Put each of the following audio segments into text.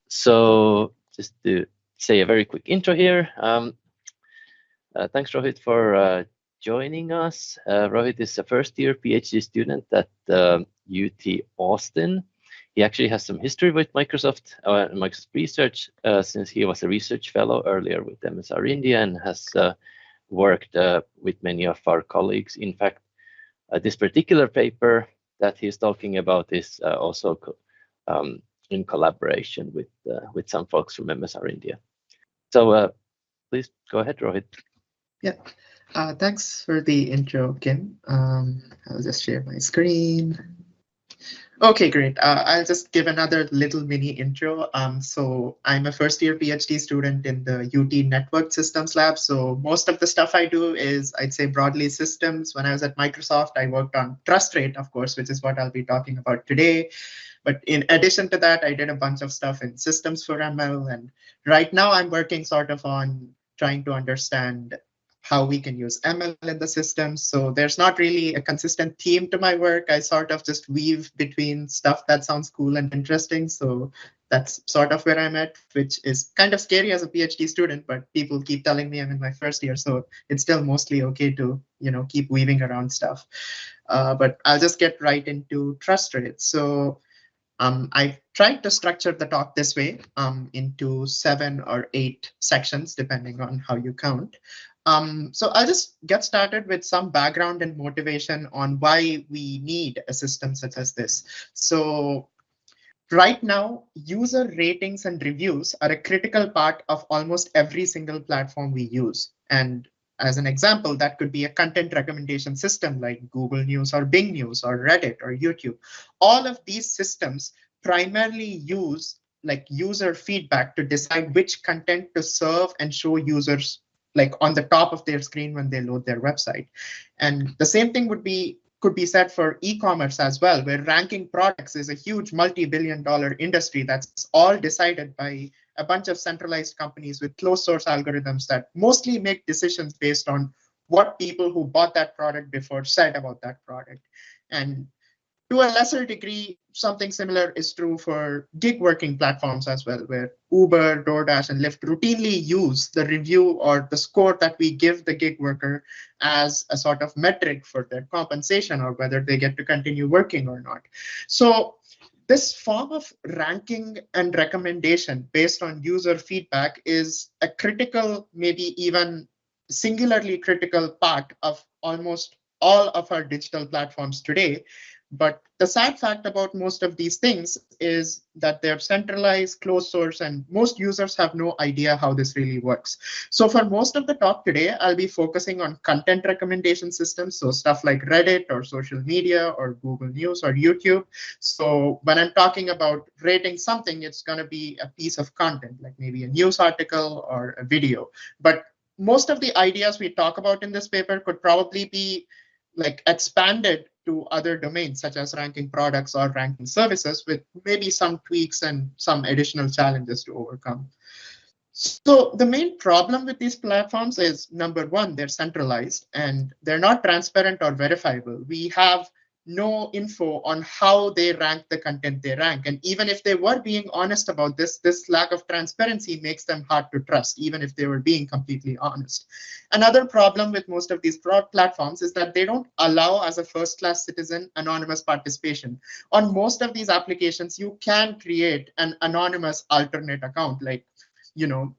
So just to say a very quick intro here. Thanks, Rohit, for joining us. Rohit is a first-year PhD student at UT Austin. He actually has some history with Microsoft Research since he was a research fellow earlier with MSR India and has worked with many of our colleagues. In fact, this particular paper that he's talking about is also in collaboration with some folks from MSR India. So please go ahead, Rohit. Yeah, thanks for the intro, Kim. I'll just share my screen. Okay, great. I'll just give another little mini intro. So I'm a first-year PhD student in the UT Network Systems Lab. So most of the stuff I do is, I'd say, broadly systems. When I was at Microsoft, I worked on TrustRate, of course, which is what I'll be talking about today. But in addition to that, I did a bunch of stuff in systems for ML. And right now I'm working sort of on trying to understand how we can use ML in the system. So there's not really a consistent theme to my work. I sort of just weave between stuff that sounds cool and interesting. So that's sort of where I'm at, which is kind of scary as a PhD student, but people keep telling me I'm in my first year. So it's still mostly okay to, keep weaving around stuff. But I'll just get right into TrustRate. So I've tried to structure the talk this way into 7 or 8 sections, depending on how you count. So I'll just get started with some background and motivation on why we need a system such as this. So right now, user ratings and reviews are a critical part of almost every single platform we use. And as an example, that could be a content recommendation system like Google News or Bing News or Reddit or YouTube. All of these systems primarily use user feedback to decide which content to serve and show users on the top of their screen when they load their website. And the same thing could be said for e-commerce as well, where ranking products is a huge multi-billion-dollar industry that's all decided by a bunch of centralized companies with closed source algorithms that mostly make decisions based on what people who bought that product before said about that product. And to a lesser degree, something similar is true for gig working platforms as well, where Uber, DoorDash, and Lyft routinely use the review or the score that we give the gig worker as a sort of metric for their compensation or whether they get to continue working or not. So this form of ranking and recommendation based on user feedback is a critical, maybe even singularly critical part of almost all of our digital platforms today. But the sad fact about most of these things is that they're centralized, closed source, and most users have no idea how this really works. So for most of the talk today, I'll be focusing on content recommendation systems, so stuff like Reddit or social media or Google News or YouTube. So when I'm talking about rating something, it's going to be a piece of content, like maybe a news article or a video. But most of the ideas we talk about in this paper could probably be expanded to other domains, such as ranking products or ranking services, with maybe some tweaks and some additional challenges to overcome. So the main problem with these platforms is, number one, they're centralized and they're not transparent or verifiable. We have no info on how they rank the content they rank. And even if they were being honest about this lack of transparency makes them hard to trust, even if they were being completely honest. Another problem with most of these platforms is that they don't allow, as a first-class citizen, anonymous participation. On most of these applications, you can create an anonymous alternate account,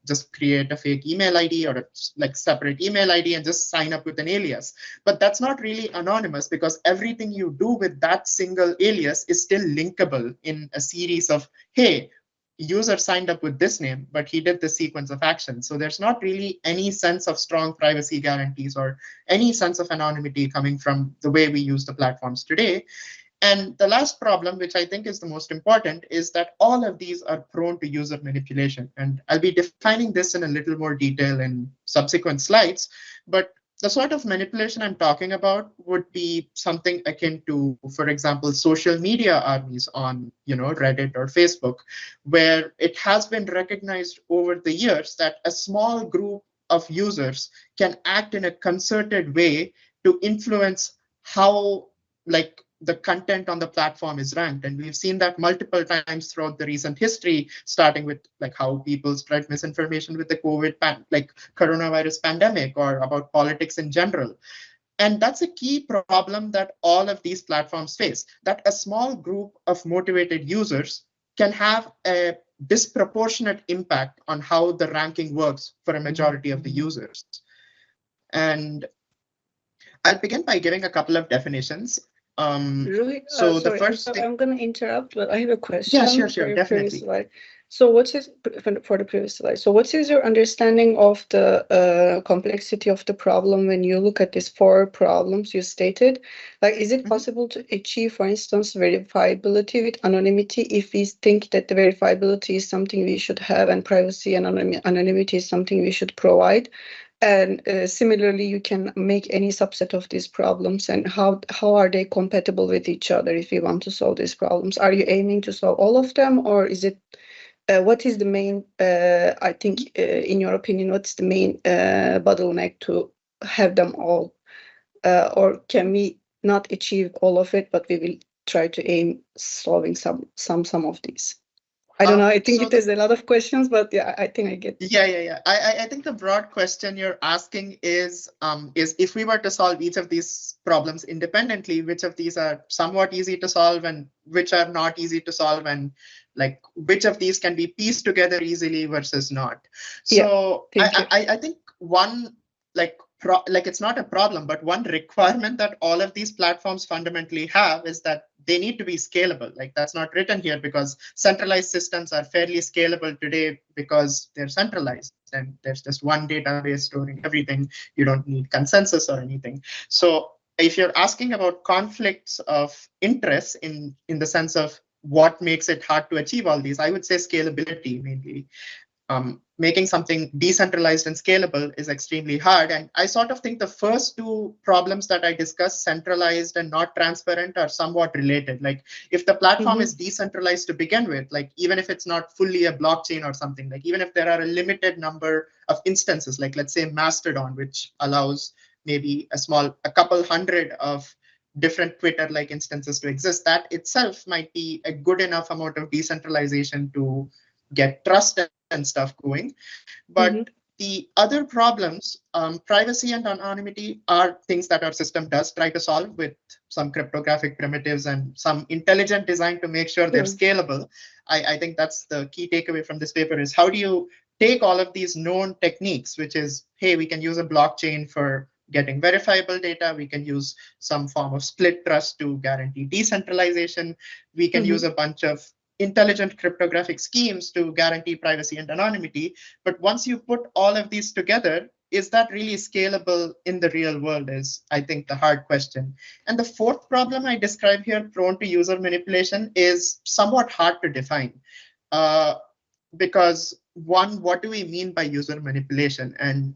just create a fake email ID or a separate email ID and just sign up with an alias. But that's not really anonymous because everything you do with that single alias is still linkable in a series of, hey, user signed up with this name, but he did the sequence of actions. So there's not really any sense of strong privacy guarantees or any sense of anonymity coming from the way we use the platforms today. And the last problem, which I think is the most important, is that all of these are prone to user manipulation. And I'll be defining this in a little more detail in subsequent slides. But the sort of manipulation I'm talking about would be something akin to, for example, social media armies on Reddit or Facebook, where it has been recognized over the years that a small group of users can act in a concerted way to influence how the content on the platform is ranked. And we've seen that multiple times throughout the recent history, starting with like how people spread misinformation with the coronavirus pandemic, or about politics in general. And that's a key problem that all of these platforms face, that a small group of motivated users can have a disproportionate impact on how the ranking works for a majority of the users. And I'll begin by giving a couple of definitions. Rohit, So the sorry, first I'm going to interrupt, but I have a question. Yeah, sure, for your definitely. previous slide. So what is, for the previous slide, so what is your understanding of the complexity of the problem when you look at these 4 problems you stated? Like, is it possible to achieve, for instance, verifiability with anonymity if we think that the verifiability is something we should have and privacy and anonymity is something we should provide? And similarly, you can make any subset of these problems, and how are they compatible with each other if you want to solve these problems? Are you aiming to solve all of them, or is it, what is the main, I think, in your opinion, what's the main bottleneck to have them all? Or can we not achieve all of it, but we will try to aim solving some of these? I don't know. I think it is a lot of questions, but yeah, I think I get. Yeah. I think the broad question you're asking is if we were to solve each of these problems independently, which of these are somewhat easy to solve and which are not easy to solve, and like which of these can be pieced together easily versus not. So yeah, I think one it's not a problem, but one requirement that all of these platforms fundamentally have is that they need to be scalable. Like, that's not written here because centralized systems are fairly scalable today because they're centralized and there's just one database storing everything. You don't need consensus or anything. So if you're asking about conflicts of interest in the sense of what makes it hard to achieve all these, I would say scalability mainly. Making something decentralized and scalable is extremely hard. And I sort of think the first 2 problems that I discussed, centralized and not transparent, are somewhat related. Like, if the platform is decentralized to begin with, like even if it's not fully a blockchain or something, like even if there are a limited number of instances, like let's say Mastodon, which allows maybe a couple hundred of different Twitter-like instances to exist, that itself might be a good enough amount of decentralization to get trust and stuff going. But the other problems, privacy and anonymity, are things that our system does try to solve with some cryptographic primitives and some intelligent design to make sure they're scalable. I think that's the key takeaway from this paper, is how do you take all of these known techniques, which is, hey, we can use a blockchain for getting verifiable data. We can use some form of split trust to guarantee decentralization. We can use a bunch of intelligent cryptographic schemes to guarantee privacy and anonymity. But once you put all of these together, is that really scalable in the real world is, I think, the hard question. And the 4th problem I describe here, prone to user manipulation, is somewhat hard to define. Because one, what do we mean by user manipulation? And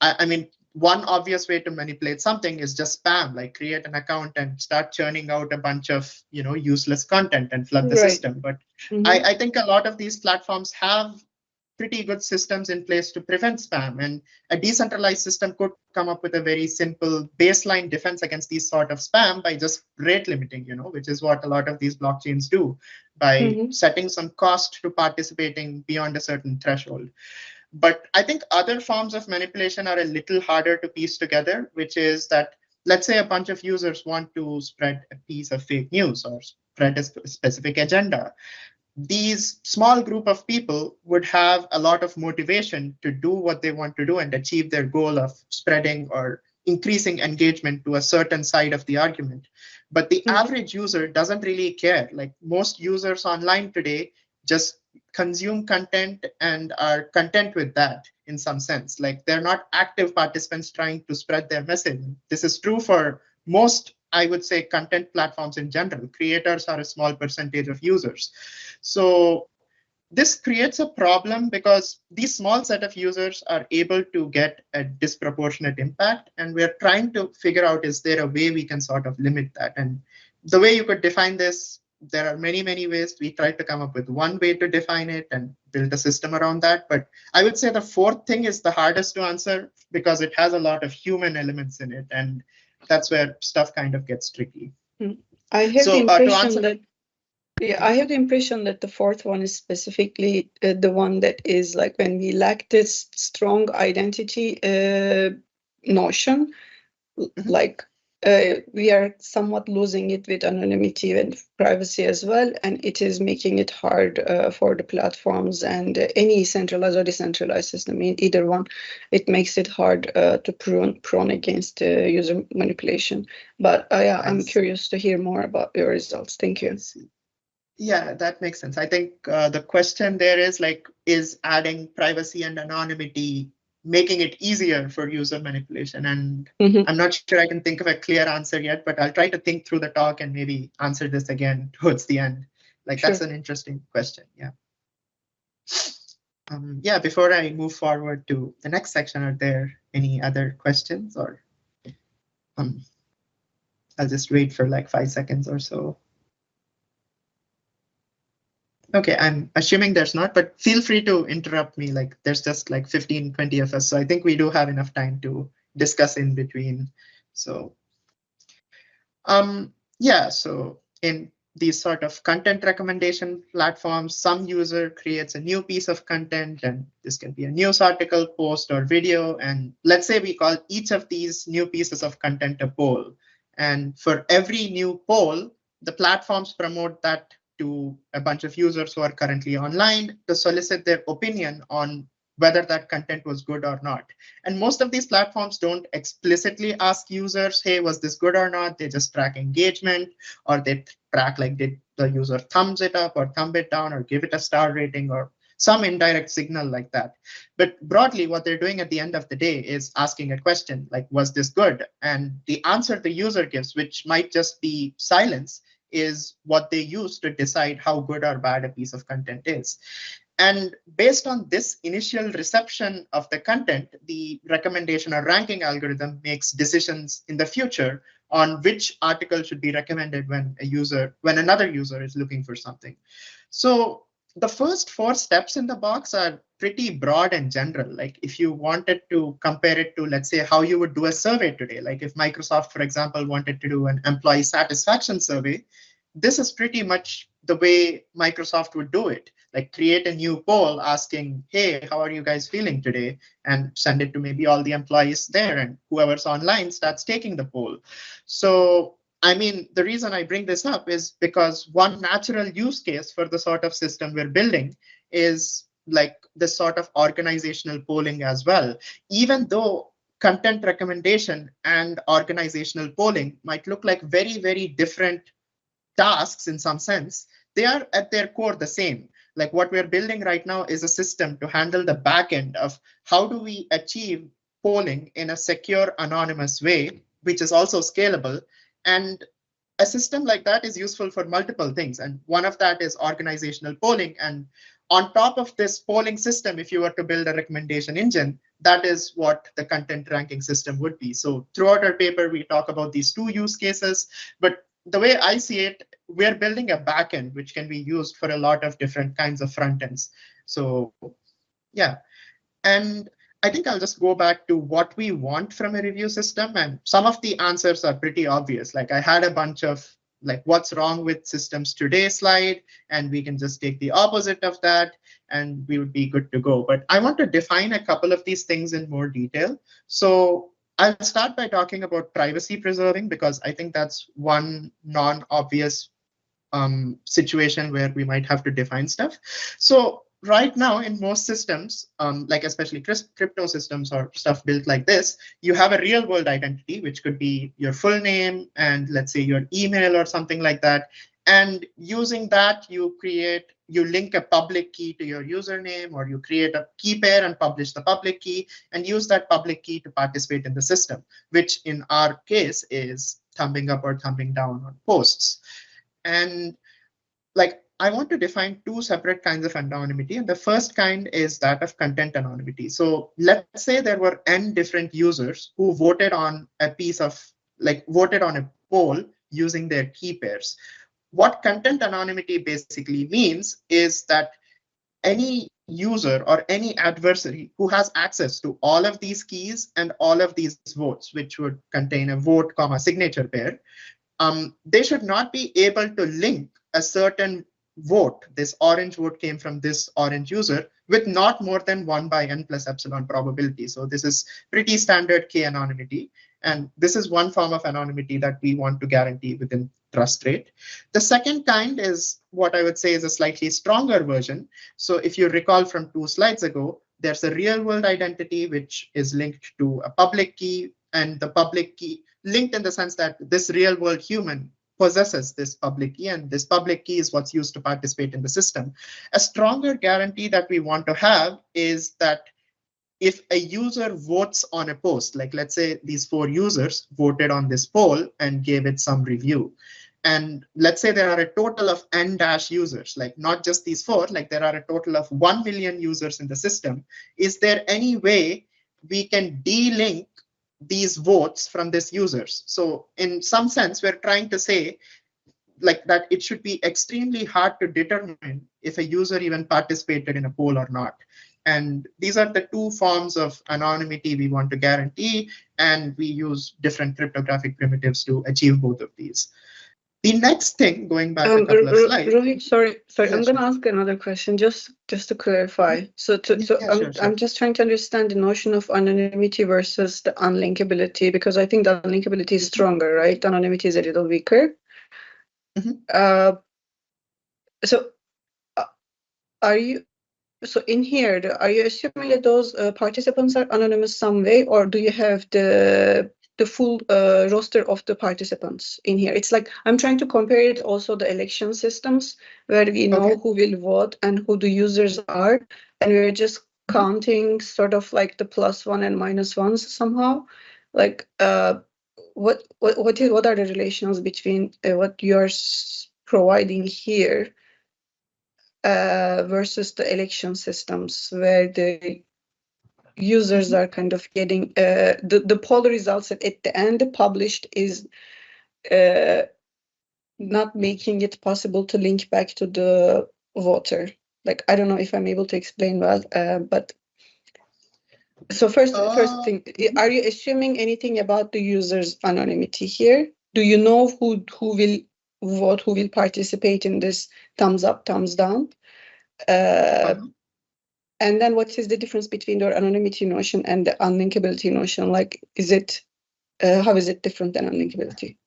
I mean, one obvious way to manipulate something is just spam, like create an account and start churning out a bunch of, useless content and flood the system. But I think a lot of these platforms have pretty good systems in place to prevent spam, and a decentralized system could come up with a very simple baseline defense against these sort of spam by just rate limiting, which is what a lot of these blockchains do, by setting some cost to participating beyond a certain threshold. But I think other forms of manipulation are a little harder to piece together, which is that, let's say a bunch of users want to spread a piece of fake news or spread a specific agenda. These small group of people would have a lot of motivation to do what they want to do and achieve their goal of spreading or increasing engagement to a certain side of the argument. But the average user doesn't really care. Like, most users online today just consume content and are content with that in some sense. Like, they're not active participants trying to spread their message. This is true for most, I would say, content platforms in general. Creators are a small percentage of users. So this creates a problem because these small set of users are able to get a disproportionate impact. And we're trying to figure out, is there a way we can sort of limit that? And the way you could define this, there are many, many ways. We tried to come up with one way to define it and build a system around that. But I would say the 4th thing is the hardest to answer because it has a lot of human elements in it. And that's where stuff kind of gets tricky. I have So the to impression answer, that I have the impression that the fourth one is specifically the one that is like when we lack this strong identity notion, like we are somewhat losing it with anonymity and privacy as well, and it is making it hard for the platforms and any centralized or decentralized system, in either one, it makes it hard to prone against user manipulation. But yeah, I'm curious to hear more about your results. Thank you. Yeah, that makes sense. I think the question there is like, is adding privacy and anonymity making it easier for user manipulation? And I'm not sure I can think of a clear answer yet, but I'll try to think through the talk and maybe answer this again towards the end. Like, Sure. That's an interesting question. Yeah. Yeah, before I move forward to the next section, are there any other questions, or I'll just wait for like 5 seconds or so. Okay, I'm assuming there's not, but feel free to interrupt me. Like there's just like 15, 20 of us. So I think we do have enough time to discuss in between. So yeah, so in these sort of content recommendation platforms, some user creates a new piece of content, and this can be a news article, post, or video. And let's say we call each of these new pieces of content a poll. And for every new poll, the platforms promote that to a bunch of users who are currently online to solicit their opinion on whether that content was good or not. And most of these platforms don't explicitly ask users, hey, was this good or not? They just track engagement, or they track like, did the user thumbs it up or thumb it down or give it a star rating or some indirect signal like that. But broadly, what they're doing at the end of the day is asking a question like, was this good? And the answer the user gives, which might just be silence, is what they use to decide how good or bad a piece of content is. And based on this initial reception of the content, the recommendation or ranking algorithm makes decisions in the future on which article should be recommended when another user is looking for something. So the first 4 steps in the box are pretty broad and general. Like if you wanted to compare it to, let's say, how you would do a survey today, like if Microsoft, for example, wanted to do an employee satisfaction survey, this is pretty much the way Microsoft would do it. Like create a new poll asking, hey, how are you guys feeling today? And send it to maybe all the employees there, and whoever's online starts taking the poll. So, I mean, the reason I bring this up is because one natural use case for the sort of system we're building is like this sort of organizational polling as well. Even though content recommendation and organizational polling might look like very, very different tasks in some sense, they are at their core the same. Like what we're building right now is a system to handle the back end of how do we achieve polling in a secure, anonymous way, which is also scalable. And a system like that is useful for multiple things. And one of that is organizational polling. And on top of this polling system, if you were to build a recommendation engine, that is what the content ranking system would be. So throughout our paper, we talk about these 2 use cases, but the way I see it, we're building a backend which can be used for a lot of different kinds of front ends. So yeah, and I think I'll just go back to what we want from a review system. And some of the answers are pretty obvious. Like I had a bunch of like what's wrong with systems today slide, and we can just take the opposite of that and we would be good to go. But I want to define a couple of these things in more detail. So I'll start by talking about privacy preserving, because I think that's one non-obvious situation where we might have to define stuff. So right now in most systems, like especially crypto systems or stuff built like this, you have a real world identity, which could be your full name and let's say your email or something like that. And using that, you link a public key to your username, or you create a key pair and publish the public key and use that public key to participate in the system, which in our case is thumbing up or thumbing down on posts. And like I want to define 2 separate kinds of anonymity. And the first kind is that of content anonymity. So let's say there were n different users who voted on a voted on a poll using their key pairs. What content anonymity basically means is that any user or any adversary who has access to all of these keys and all of these votes, which would contain a vote, signature pair, they should not be able to link a certain vote, this orange vote came from this orange user, with not more than 1 by n plus epsilon probability. So this is pretty standard K anonymity. And this is one form of anonymity that we want to guarantee within TrustRate. The second kind is what I would say is a slightly stronger version. So if you recall from 2 slides ago, there's a real world identity which is linked to a public key, and the public key linked in the sense that this real world human possesses this public key, and this public key is what's used to participate in the system. A stronger guarantee that we want to have is that if a user votes on a post, like let's say these 4 users voted on this poll and gave it some review, and let's say there are a total of n dash users, like not just these 4, like there are a total of 1 million users in the system, is there any way we can de-link these votes from these users? So in some sense, we're trying to say like that it should be extremely hard to determine if a user even participated in a poll or not. And these are the 2 forms of anonymity we want to guarantee, and we use different cryptographic primitives to achieve both of these. The next thing, going back a couple of slides. Rohit, sorry, Yeah, I'm going to ask another question just to clarify. So I'm just trying to understand the notion of anonymity versus the unlinkability, because I think the unlinkability is stronger, right? Anonymity is a little weaker. So are you? So in here, are you assuming that those participants are anonymous some way, or do you have the full roster of the participants in here? It's like I'm trying to compare it also the election systems where we know who will vote and who the users are, and we're just counting sort of like the +1 and -1s somehow. Like what are the relations between what you're providing here versus the election systems where the users are kind of getting the poll results at the end published is not making it possible to link back to the voter. Like, I don't know if I'm able to explain well, but so first thing, are you assuming anything about the user's anonymity here? Do you know who will vote, who will participate in this thumbs up, thumbs down? And then what is the difference between the anonymity notion and the unlinkability notion? Like, is it, how is it different than unlinkability?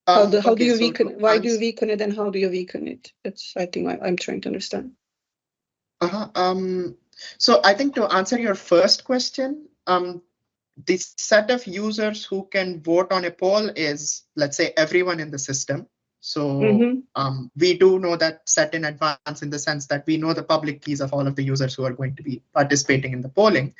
How do you weaken, why do you weaken it and how do you weaken it? That's, I think I'm trying to understand. So I think to answer your first question, the set of users who can vote on a poll is, let's say, everyone in the system. So we do know that set in advance in the sense that we know the public keys of all of the users who are going to be participating in the polling.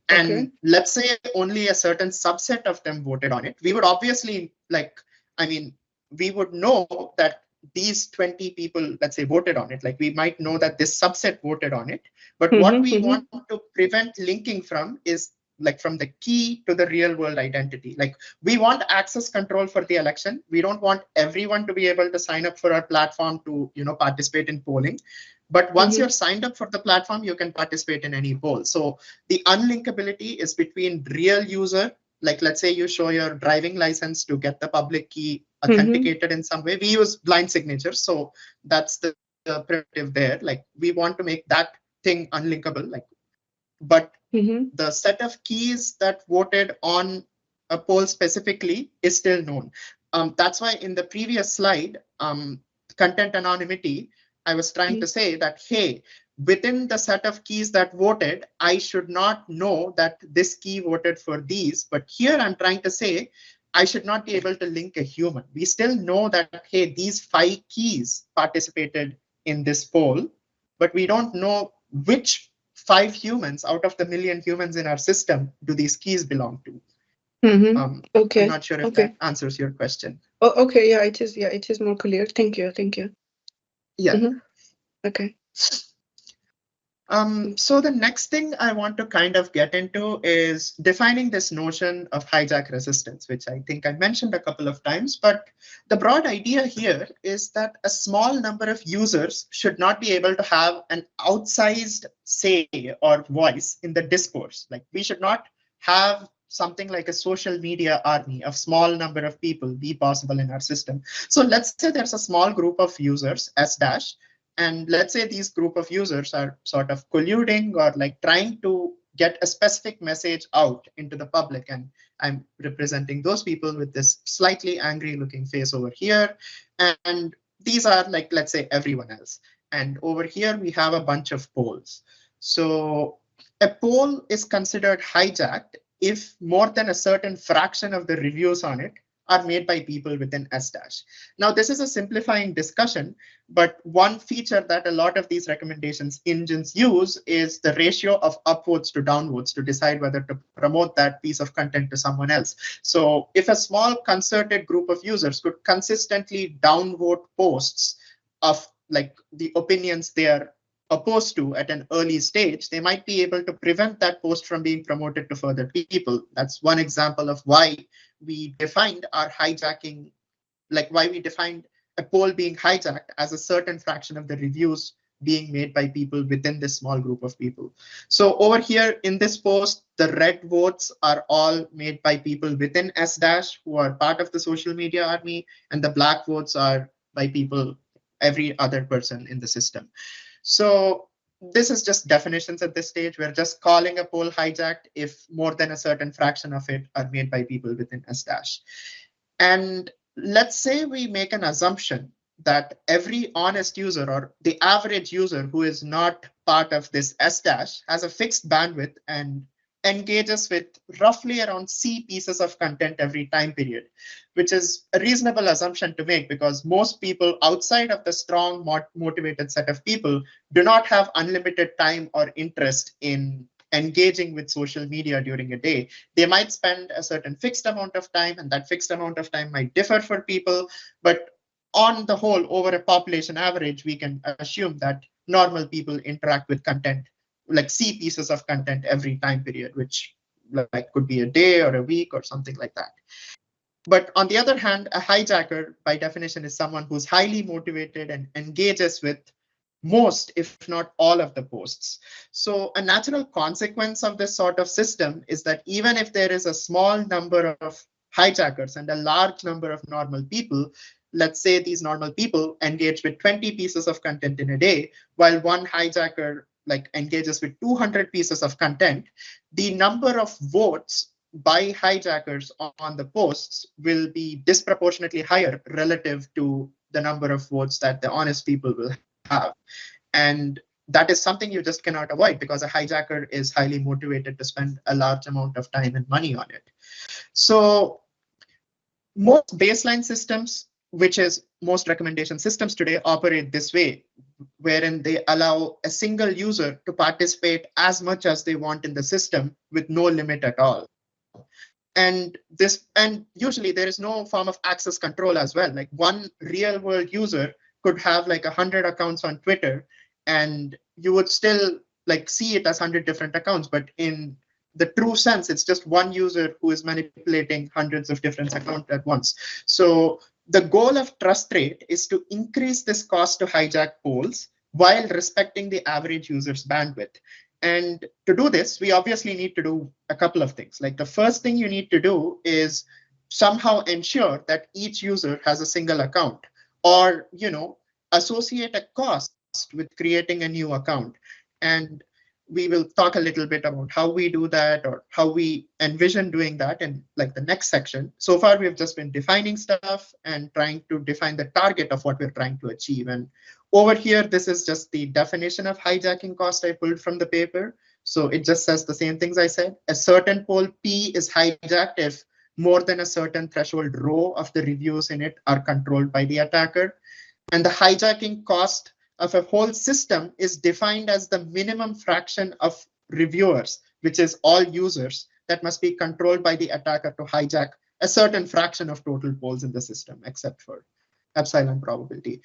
And let's say only a certain subset of them voted on it. We would obviously, like, I mean, we would know that these 20 people, let's say, voted on it. Like, we might know that this subset voted on it. But what we want to prevent linking from is like from the key to the real world identity. Like, we want access control for the election. We don't want everyone to be able to sign up for our platform to, you know, participate in polling. But once you're signed up for the platform, you can participate in any poll. So the unlinkability is between real user, like let's say you show your driving license to get the public key authenticated in some way. We use blind signatures. So that's the primitive there. Like, we want to make that thing unlinkable. Like, but the set of keys that voted on a poll specifically is still known. That's why in the previous slide, content anonymity, I was trying to say that, hey, within the set of keys that voted, I should not know that this key voted for these. But here I'm trying to say, I should not be able to link a human. We still know that, hey, these 5 keys participated in this poll, but we don't know which 5 humans out of the million humans in our system do these keys belong to. I'm not sure if that answers your question. Oh, okay, yeah, it is. Yeah, it is more clear. Thank you. Yeah. Okay. So the next thing I want to kind of get into is defining this notion of hijack resistance, which I think I mentioned a couple of times. But the broad idea here is that a small number of users should not be able to have an outsized say or voice in the discourse. Like, we should not have something like a social media army of small number of people be possible in our system. So let's say there's a small group of users, S dash, and let's say these group of users are sort of colluding or like trying to get a specific message out into the public. And I'm representing those people with this slightly angry looking face over here. And these are like, let's say, everyone else. And over here, we have a bunch of polls. So a poll is considered hijacked if more than a certain fraction of the reviews on it are made by people within S dash. Now, this is a simplifying discussion, but one feature that a lot of these recommendations engines use is the ratio of upvotes to downvotes to decide whether to promote that piece of content to someone else. So if a small concerted group of users could consistently downvote posts of like the opinions they are opposed to at an early stage, they might be able to prevent that post from being promoted to further people. That's one example of why we defined our hijacking, like why we defined a poll being hijacked as a certain fraction of the reviews being made by people within this small group of people. So over here in this post, the red votes are all made by people within S dash who are part of the social media army, and the black votes are by people, every other person in the system. So this is just definitions at this stage. We're just calling a poll hijacked if more than a certain fraction of it are made by people within S dash. And let's say we make an assumption that every honest user or the average user who is not part of this S dash has a fixed bandwidth and engages with roughly around C pieces of content every time period, which is a reasonable assumption to make because most people outside of the strong motivated set of people do not have unlimited time or interest in engaging with social media during a day. They might spend a certain fixed amount of time, and that fixed amount of time might differ for people. But on the whole, over a population average, we can assume that normal people interact with content, like C pieces of content every time period, which like could be a day or a week or something like that. But on the other hand, a hijacker, by definition, is someone who's highly motivated and engages with most, if not all, of the posts. So a natural consequence of this sort of system is that even if there is a small number of hijackers and a large number of normal people, let's say these normal people engage with 20 pieces of content in a day, while one hijacker like engages with 200 pieces of content, the number of votes by hijackers on the posts will be disproportionately higher relative to the number of votes that the honest people will have. And that is something you just cannot avoid because a hijacker is highly motivated to spend a large amount of time and money on it. So most baseline systems, which is most recommendation systems today, operate this way, wherein they allow a single user to participate as much as they want in the system with no limit at all. And usually there is no form of access control as well. Like one real world user could have like 100 accounts on Twitter, and you would still like see it as 100 different accounts. But in the true sense, it's just one user who is manipulating hundreds of different accounts at once. So the goal of TrustRate is to increase this cost to hijack polls while respecting the average user's bandwidth. And to do this, we obviously need to do a couple of things. Like the first thing you need to do is somehow ensure that each user has a single account, or associate a cost with creating a new account. And we will talk a little bit about how we do that or how we envision doing that in like the next section. So far, we've just been defining stuff and trying to define the target of what we're trying to achieve. And over here, this is just the definition of hijacking cost I pulled from the paper. So it just says the same things I said. A certain poll P is hijacked if more than a certain threshold row of the reviews in it are controlled by the attacker. And the hijacking cost of a whole system is defined as the minimum fraction of reviewers, which is all users, that must be controlled by the attacker to hijack a certain fraction of total polls in the system, except for epsilon probability.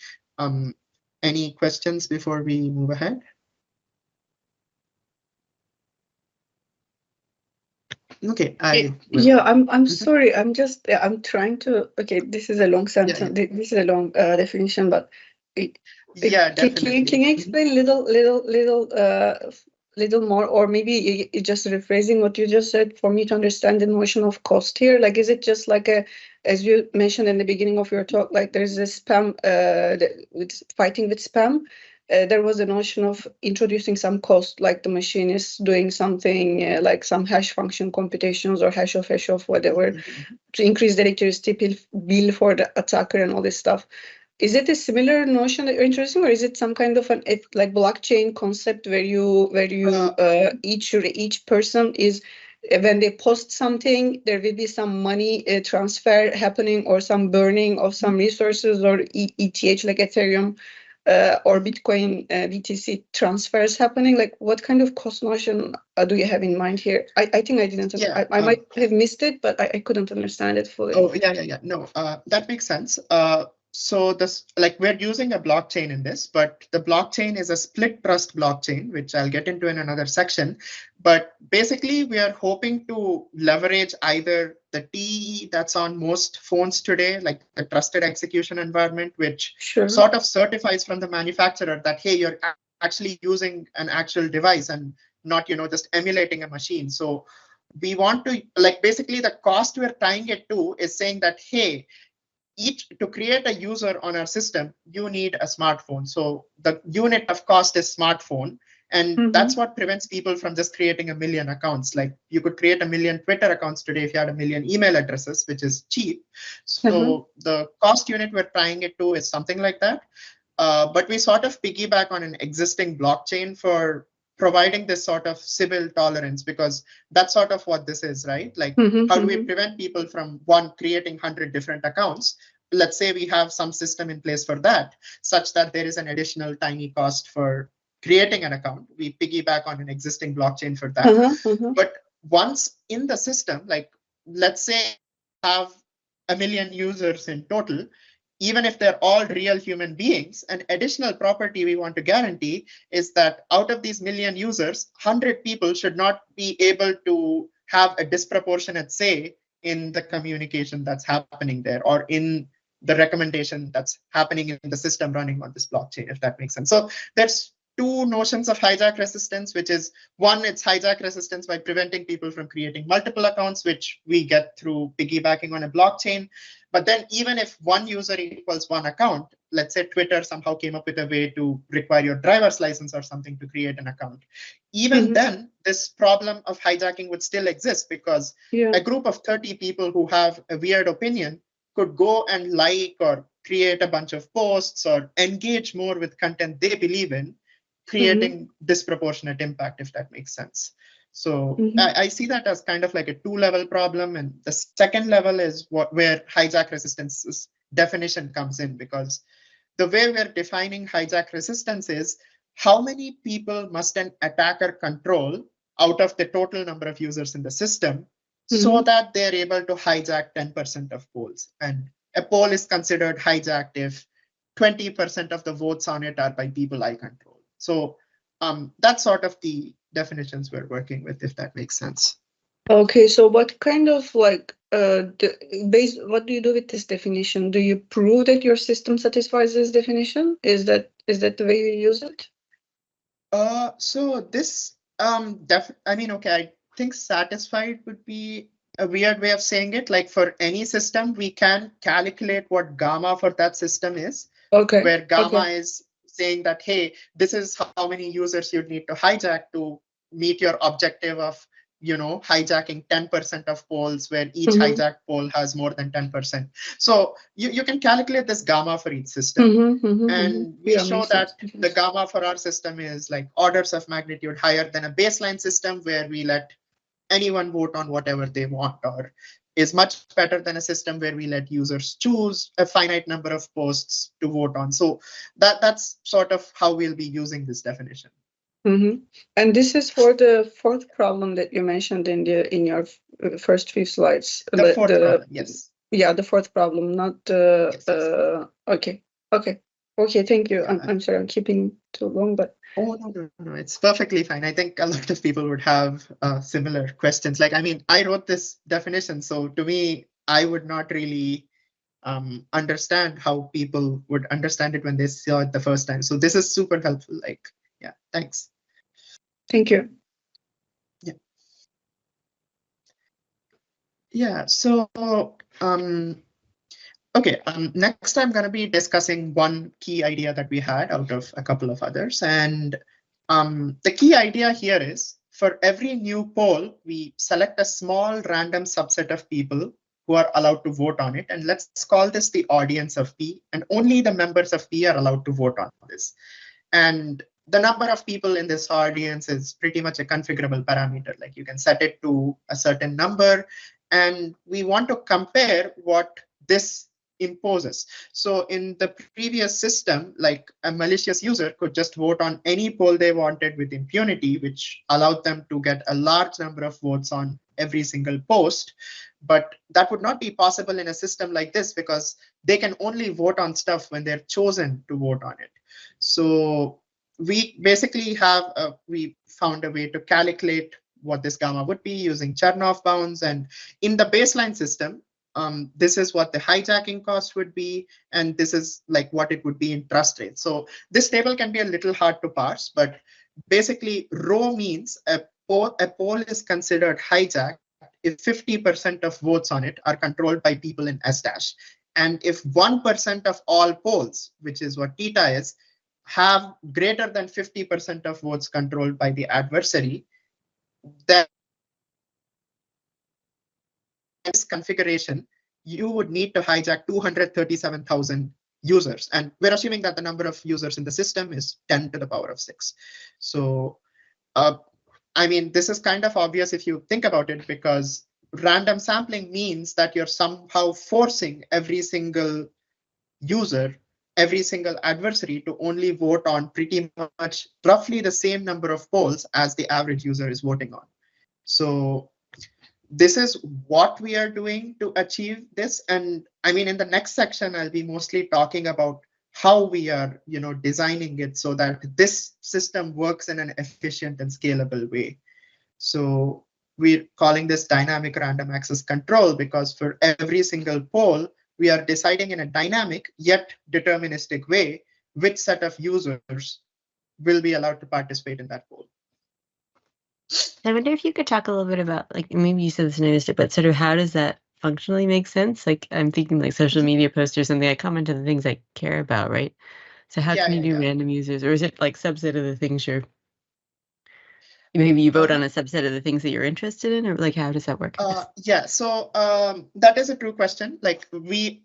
Any questions before we move ahead? Okay, I'm sorry. I'm trying to. Okay, this is a long sentence. Yeah. This is a long definition, but definitely. Can you explain little little more, or maybe you just rephrasing what you just said for me to understand the notion of cost here? Like, is it just like as you mentioned in the beginning of your talk, like there's a spam, with fighting with spam. There was a notion of introducing some cost, like the machine is doing something like some hash function computations or hash of whatever to increase the electricity bill for the attacker and all this stuff. Is it a similar notion that you're interested in, or is it some kind of an like blockchain concept where you each person is when they post something, there will be some money transfer happening or some burning of some resources or ETH like Ethereum or Bitcoin BTC transfers happening? Like, what kind of cost notion do you have in mind here? I think I didn't. Yeah, I might have missed it, but I couldn't understand it fully. Oh, yeah. No, that makes sense. So this, like, we're using a blockchain in this, but the blockchain is a split trust blockchain, which I'll get into in another section. But basically, we are hoping to leverage either the TEE that's on most phones today, like the trusted execution environment, which sort of certifies from the manufacturer that, hey, you're actually using an actual device and not, just emulating a machine. So we want to, like, basically the cost we're tying it to is saying that, hey, to create a user on our system, you need a smartphone. So the unit of cost is smartphone. And that's what prevents people from just creating 1 million accounts. Like, you could create 1 million Twitter accounts today if you had 1 million email addresses, which is cheap. So the cost unit we're tying it to is something like that. But we sort of piggyback on an existing blockchain for providing this sort of Sybil tolerance, because that's sort of what this is, right? Like, how do we prevent people from creating 100 different accounts? Let's say we have some system in place for that, such that there is an additional tiny cost for creating an account. We piggyback on an existing blockchain for that. But once in the system, like, let's say have 1 million users in total, even if they're all real human beings, an additional property we want to guarantee is that out of these 1 million users, 100 people should not be able to have a disproportionate say in the communication that's happening there, or in the recommendation that's happening in the system running on this blockchain, if that makes sense. So there's two notions of hijack resistance, which is one, it's hijack resistance by preventing people from creating multiple accounts, which we get through piggybacking on a blockchain. But then even if one user equals one account, let's say Twitter somehow came up with a way to require your driver's license or something to create an account, even then this problem of hijacking would still exist, because a group of 30 people who have a weird opinion could go and like or create a bunch of posts or engage more with content they believe in, creating disproportionate impact, if that makes sense. So I see that as kind of like a two-level problem. And the second level is where hijack resistance's definition comes in, because the way we're defining hijack resistance is how many people must an attacker control out of the total number of users in the system so that they're able to hijack 10% of polls. And a poll is considered hijacked if 20% of the votes on it are by people I control. So that's sort of the definitions we're working with, if that makes sense. Okay, so what kind of like what do you do with this definition? Do you prove that your system satisfies this definition? Is that the way you use it? So this I think satisfied would be a weird way of saying it. Like, for any system, we can calculate what gamma for that system is. Okay. Where gamma is saying that, hey, this is how many users you'd need to hijack to meet your objective of, hijacking 10% of polls, where each hijacked poll has more than 10%. So you can calculate this gamma for each system. And we show that the gamma for our system is like orders of magnitude higher than a baseline system where we let anyone vote on whatever they want, or is much better than a system where we let users choose a finite number of posts to vote on. So that's sort of how we'll be using this definition. And this is for the fourth problem that you mentioned in your first few slides. The fourth problem, yes. Yeah, the fourth problem, not the. Yes. Okay. Thank you. Yeah. I'm sorry, I'm keeping too long, but. Oh, no, it's perfectly fine. I think a lot of people would have similar questions. Like, I wrote this definition, so to me, I would not really understand how people would understand it when they saw it the first time. So this is super helpful. Like, yeah, thanks. Thank you. Yeah, so okay, next I'm going to be discussing one key idea that we had out of a couple of others. And the key idea here is for every new poll, we select a small random subset of people who are allowed to vote on it. And let's call this the audience of P. And only the members of P are allowed to vote on this. And the number of people in this audience is pretty much a configurable parameter. Like you can set it to a certain number. And we want to compare what this imposes. So in the previous system, like a malicious user could just vote on any poll they wanted with impunity, which allowed them to get a large number of votes on every single post. But that would not be possible in a system like this because they can only vote on stuff when they're chosen to vote on it. So we basically we found a way to calculate what this gamma would be using Chernoff bounds. And in the baseline system, this is what the hijacking cost would be, and this is like what it would be in TrustRate. So this table can be a little hard to parse, but basically rho means a poll is considered hijacked if 50% of votes on it are controlled by people in S dash. And if 1% of all polls, which is what theta is, have greater than 50% of votes controlled by the adversary, then this configuration, you would need to hijack 237,000 users. And we're assuming that the number of users in the system is 10 to the power of 6. So, I mean, this is kind of obvious if you think about it, because random sampling means that you're somehow forcing every single user, every single adversary to only vote on pretty much roughly the same number of polls as the average user is voting on. So this is what we are doing to achieve this. And I mean, in the next section, I'll be mostly talking about how we are, designing it so that this system works in an efficient and scalable way. So we're calling this dynamic random access control because for every single poll, we are deciding in a dynamic yet deterministic way which set of users will be allowed to participate in that poll. I wonder if you could talk a little bit about, like, maybe you said this in English, but sort of how does that functionally make sense? Like, I'm thinking like social media posts or something. I comment on the things I care about, right? So how can you do random users, or is it like subset of the things maybe you vote on a subset of the things that you're interested in, or like how does that work? Yeah, so that is a true question. Like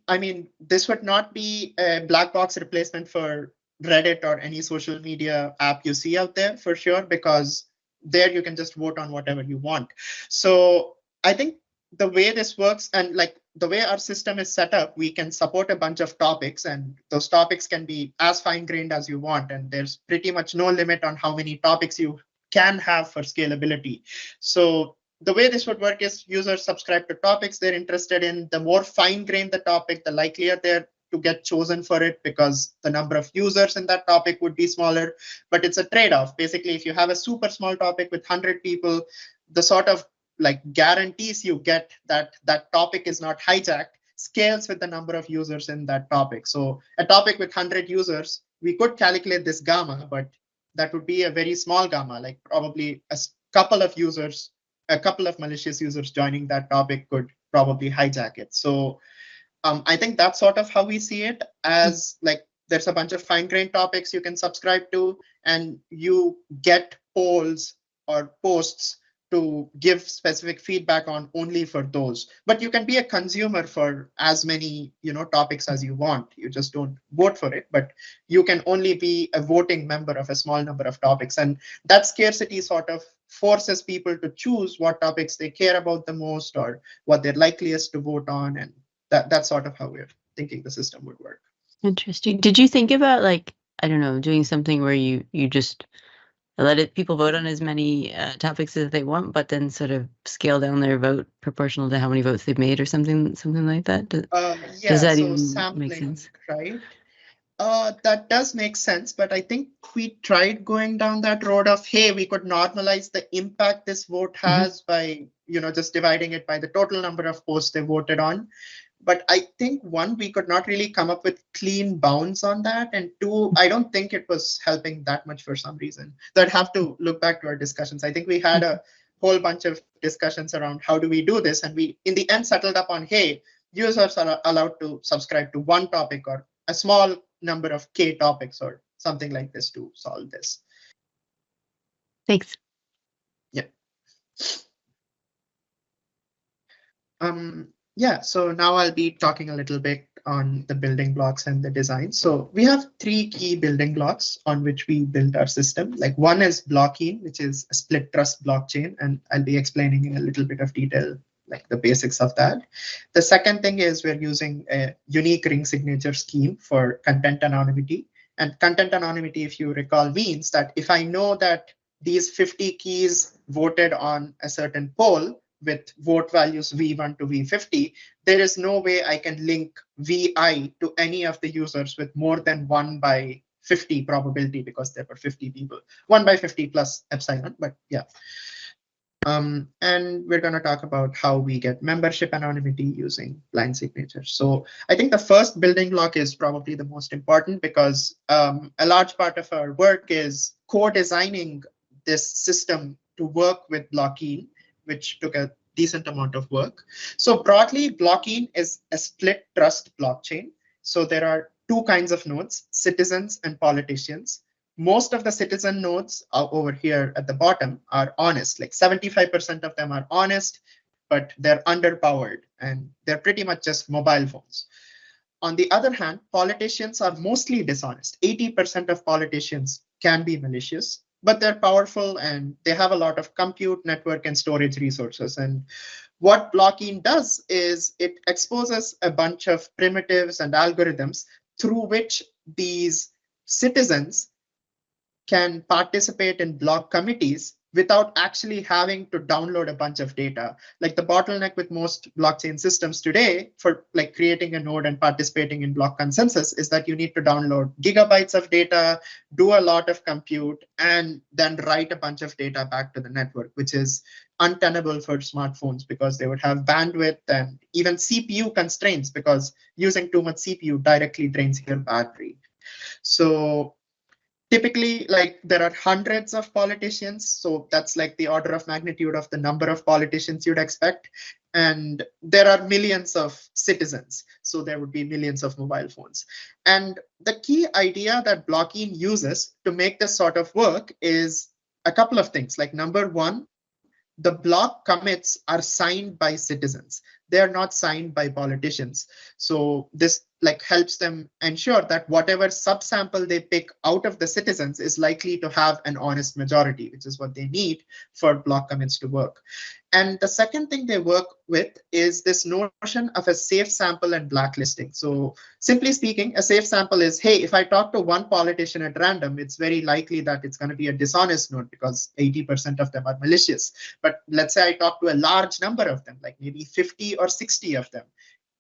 I mean, this would not be a black box replacement for Reddit or any social media app you see out there for sure, because there you can just vote on whatever you want. So I think the way this works, and like the way our system is set up, we can support a bunch of topics, and those topics can be as fine-grained as you want. And there's pretty much no limit on how many topics you can have for scalability. So the way this would work is users subscribe to topics they're interested in. The more fine-grained the topic, the likelier they're to get chosen for it, because the number of users in that topic would be smaller. But it's a trade-off. Basically, if you have a super small topic with 100 people, the sort of like guarantees you get that that topic is not hijacked scales with the number of users in that topic. So a topic with 100 users, we could calculate this gamma, but that would be a very small gamma, like probably a couple of users, a couple of malicious users joining that topic could probably hijack it. So I think that's sort of how we see it, as like there's a bunch of fine-grained topics you can subscribe to, and you get polls or posts to give specific feedback on only for those. But you can be a consumer for as many topics as you want. You just don't vote for it, but you can only be a voting member of a small number of topics. And that scarcity sort of forces people to choose what topics they care about the most or what they're likeliest to vote on. And that's sort of how we're thinking the system would work. Interesting. Did you think about, like, I don't know, doing something where you just let people vote on as many topics as they want, but then sort of scale down their vote proportional to how many votes they've made, or something like that? Does that even sampling, make sense? Right? That does make sense, but I think we tried going down that road of, hey, we could normalize the impact this vote has by just dividing it by the total number of posts they voted on. But I think one, we could not really come up with clean bounds on that. And two, I don't think it was helping that much for some reason. So I'd have to look back to our discussions. I think we had a whole bunch of discussions around how do we do this. And we, in the end, settled up on, hey, users are allowed to subscribe to one topic or a small number of K topics or something like this to solve this. Thanks. Yeah. Yeah, so now I'll be talking a little bit on the building blocks and the design. So we have three key building blocks on which we build our system. Like one is blockchain, which is a split trust blockchain, and I'll be explaining in a little bit of detail, like the basics of that. The second thing is we're using a unique ring signature scheme for content anonymity. And content anonymity, if you recall, means that if I know that these 50 keys voted on a certain poll with vote values V1 to V50, there is no way I can link VI to any of the users with more than 1 by 50 probability, because there were 50 people. 1 by 50 plus epsilon, but yeah. And we're going to talk about how we get membership anonymity using blind signatures. So I think the first building block is probably the most important, because a large part of our work is co-designing this system to work with blockchain, which took a decent amount of work. So broadly, blockchain is a split trust blockchain. So there are two kinds of nodes, citizens and politicians. Most of the citizen nodes over here at the bottom are honest, like 75% of them are honest, but they're underpowered and they're pretty much just mobile phones. On the other hand, politicians are mostly dishonest. 80% of politicians can be malicious, but they're powerful and they have a lot of compute, network, and storage resources. And what blockchain does is it exposes a bunch of primitives and algorithms through which these citizens can participate in block committees without actually having to download a bunch of data. Like the bottleneck with most blockchain systems today for like creating a node and participating in block consensus is that you need to download gigabytes of data, do a lot of compute, and then write a bunch of data back to the network, which is untenable for smartphones because they would have bandwidth and even CPU constraints, because using too much CPU directly drains your battery. So typically, like there are hundreds of politicians, so that's like the order of magnitude of the number of politicians you'd expect. And there are millions of citizens, so there would be millions of mobile phones. And the key idea that blockchain uses to make this sort of work is a couple of things. Like number one, the block commits are signed by citizens. They are not signed by politicians. So this like helps them ensure that whatever subsample they pick out of the citizens is likely to have an honest majority, which is what they need for block commits to work. And the second thing they work with is this notion of a safe sample and blacklisting. So simply speaking, a safe sample is, hey, if I talk to one politician at random, it's very likely that it's going to be a dishonest node because 80% of them are malicious. But let's say I talk to a large number of them, like maybe 50 or 60 of them.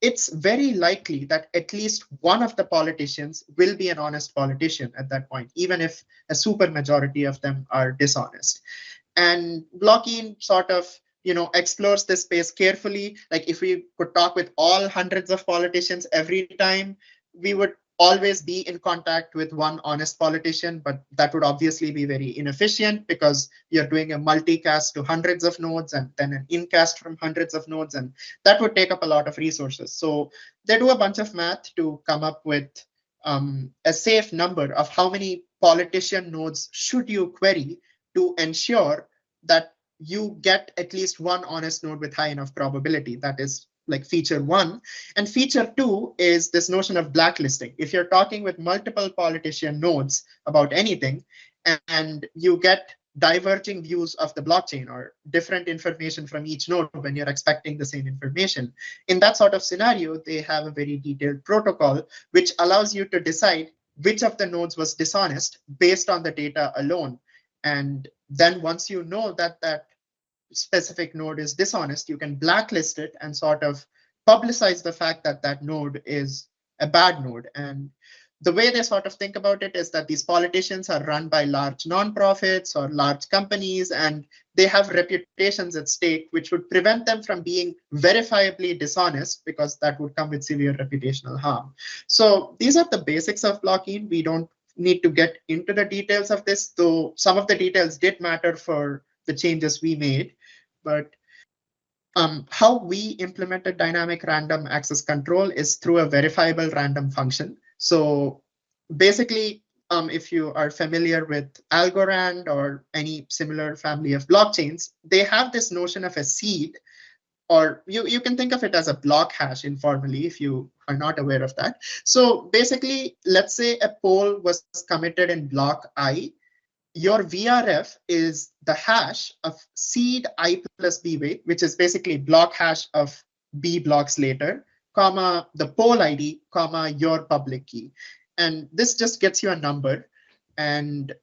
It's very likely that at least one of the politicians will be an honest politician at that point, even if a super majority of them are dishonest. And blockchain sort of explores this space carefully. Like if we could talk with all hundreds of politicians every time, we would always be in contact with one honest politician, but that would obviously be very inefficient because you're doing a multicast to hundreds of nodes and then an incast from hundreds of nodes, and that would take up a lot of resources. So they do a bunch of math to come up with a safe number of how many politician nodes should you query to ensure that you get at least one honest node with high enough probability. That is like feature one. And feature two is this notion of blacklisting. If you're talking with multiple politician nodes about anything and you get diverging views of the blockchain or different information from each node when you're expecting the same information, in that sort of scenario, they have a very detailed protocol which allows you to decide which of the nodes was dishonest based on the data alone. And then once you know that that specific node is dishonest, you can blacklist it and sort of publicize the fact that that node is a bad node. And the way they sort of think about it is that these politicians are run by large nonprofits or large companies, and they have reputations at stake, which would prevent them from being verifiably dishonest, because that would come with severe reputational harm. So these are the basics of blocking. We don't need to get into the details of this, though some of the details did matter for the changes we made. But how we implemented dynamic random access control is through a verifiable random function. So basically, if you are familiar with Algorand or any similar family of blockchains, they have this notion of a seed, or you can think of it as a block hash informally if you are not aware of that. So basically, let's say a poll was committed in block I. Your VRF is the hash of seed I plus B weight, which is basically block hash of B blocks later, comma, the poll ID, comma, your public key. And this just gets you a number. And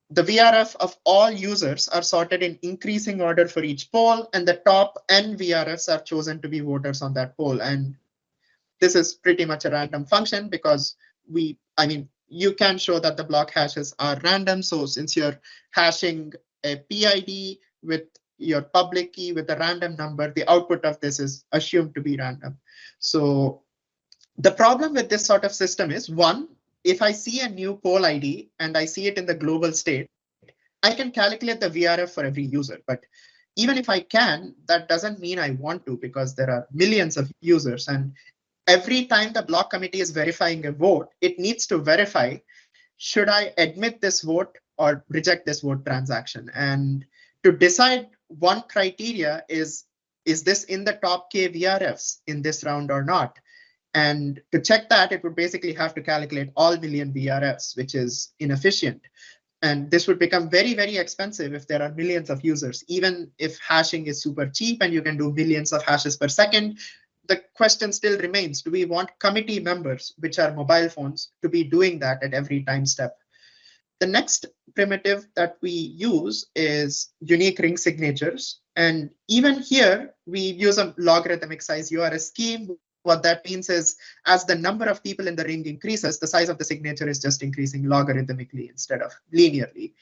the VRF of all users are sorted in increasing order for each poll, and the top N VRFs are chosen to be voters on that poll. And this is pretty much a random function because you can show that the block hashes are random. So since you're hashing a PID with your public key with a random number, the output of this is assumed to be random. So the problem with this sort of system is, one, if I see a new poll ID and I see it in the global state, I can calculate the VRF for every user. But even if I can, that doesn't mean I want to, because there are millions of users. And every time the block committee is verifying a vote, it needs to verify, should I admit this vote or reject this vote transaction? And to decide, one criteria is this in the top K VRFs in this round or not? And to check that, it would basically have to calculate all million VRFs, which is inefficient. And this would become very, very expensive if there are millions of users. Even if hashing is super cheap and you can do millions of hashes per second, the question still remains, do we want committee members, which are mobile phones, to be doing that at every time step? The next primitive that we use is unique ring signatures. And even here, we use a logarithmic size URS scheme. What that means is, as the number of people in the ring increases, the size of the signature is just increasing logarithmically instead of linearly.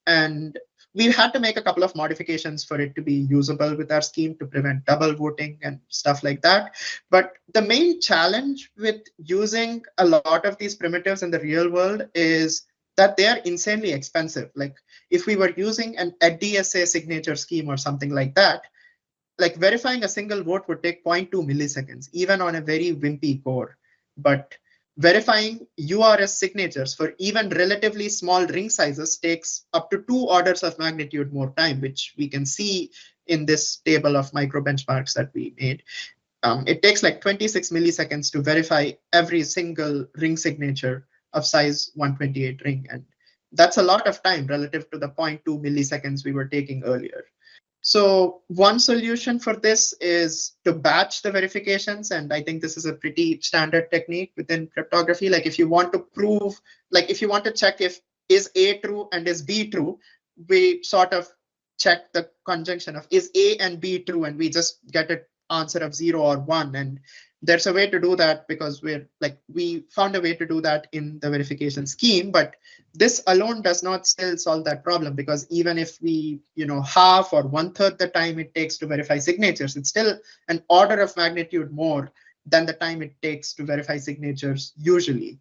And we had to make a couple of modifications for it to be usable with our scheme to prevent double voting and stuff like that. But the main challenge with using a lot of these primitives in the real world is that they are insanely expensive. Like if we were using a DSA signature scheme or something like that, like verifying a single vote would take 0.2 milliseconds, even on a very wimpy core. But verifying URS signatures for even relatively small ring sizes takes up to 2 orders of magnitude more time, which we can see in this table of micro benchmarks that we made. It takes like 26 milliseconds to verify every single ring signature of size 128 ring. And that's a lot of time relative to the 0.2 milliseconds we were taking earlier. So one solution for this is to batch the verifications. And I think this is a pretty standard technique within cryptography. Like if you want to prove, like if you want to check if is A true and is B true, we sort of check the conjunction of is A and B true, and we just get an answer of 0 or 1. And there's a way to do that because we found a way to do that in the verification scheme. But this alone does not still solve that problem, because even if we, half or 1/3 the time it takes to verify signatures, it's still an order of magnitude more than the time it takes to verify signatures usually.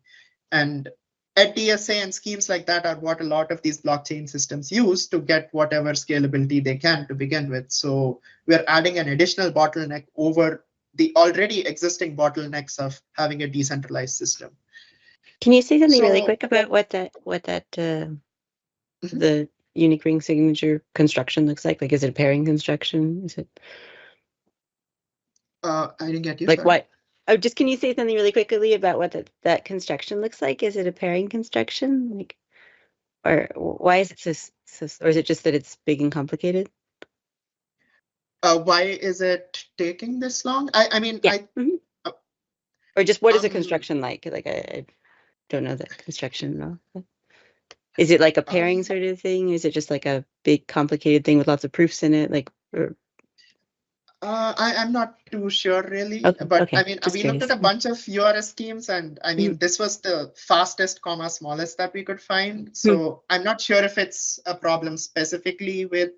And DSA and schemes like that are what a lot of these blockchain systems use to get whatever scalability they can to begin with. So we're adding an additional bottleneck over the already existing bottlenecks of having a decentralized system. Can you say something really quick about what that the unique ring signature construction looks like? Like, is it a pairing construction? Is it? I didn't get you. Like sorry. what? Oh, just can you say something really quickly about what that construction looks like? Is it a pairing construction? Like, or why is it so? Or is it just that it's big and complicated? Why is it taking this long? I mean, yeah. Or just what is a construction like? Like I don't know the construction. No. Is it like a pairing sort of thing? Is it just like a big complicated thing with lots of proofs in it? Like, I'm not too sure really, Okay, but okay, I mean, just we looked curious. at a bunch of URS schemes, and I mean, this was the fastest, smallest that we could find. So I'm not sure if it's a problem specifically with,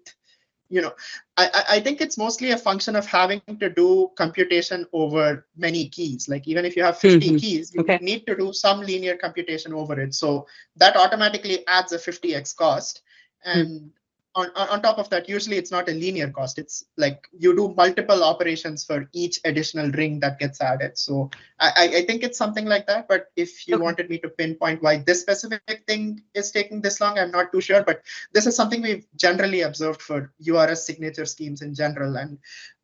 I think it's mostly a function of having to do computation over many keys. Like even if you have 50 keys, you need to do some linear computation over it. So that automatically adds a 50x cost. And on top of that, usually it's not a linear cost. It's like you do multiple operations for each additional ring that gets added. So I think it's something like that. But if you wanted me to pinpoint why this specific thing is taking this long, I'm not too sure. But this is something we've generally observed for URS signature schemes in general. And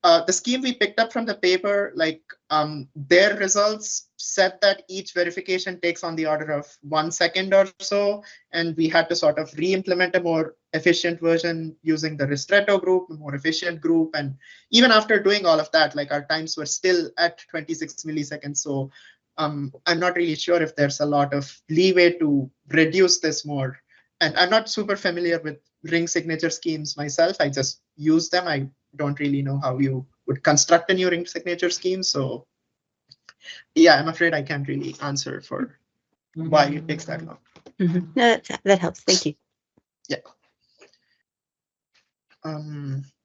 the scheme we picked up from the paper, like their results said that each verification takes on the order of 1 second or so. And we had to sort of re-implement a more efficient version using the Ristretto group, a more efficient group. And even after doing all of that, like our times were still at 26 milliseconds. So I'm not really sure if there's a lot of leeway to reduce this more. And I'm not super familiar with ring signature schemes myself. I just use them. I don't really know how you would construct a new ring signature scheme. So yeah, I'm afraid I can't really answer for why it takes that long. No, that helps. Thank you. Yeah.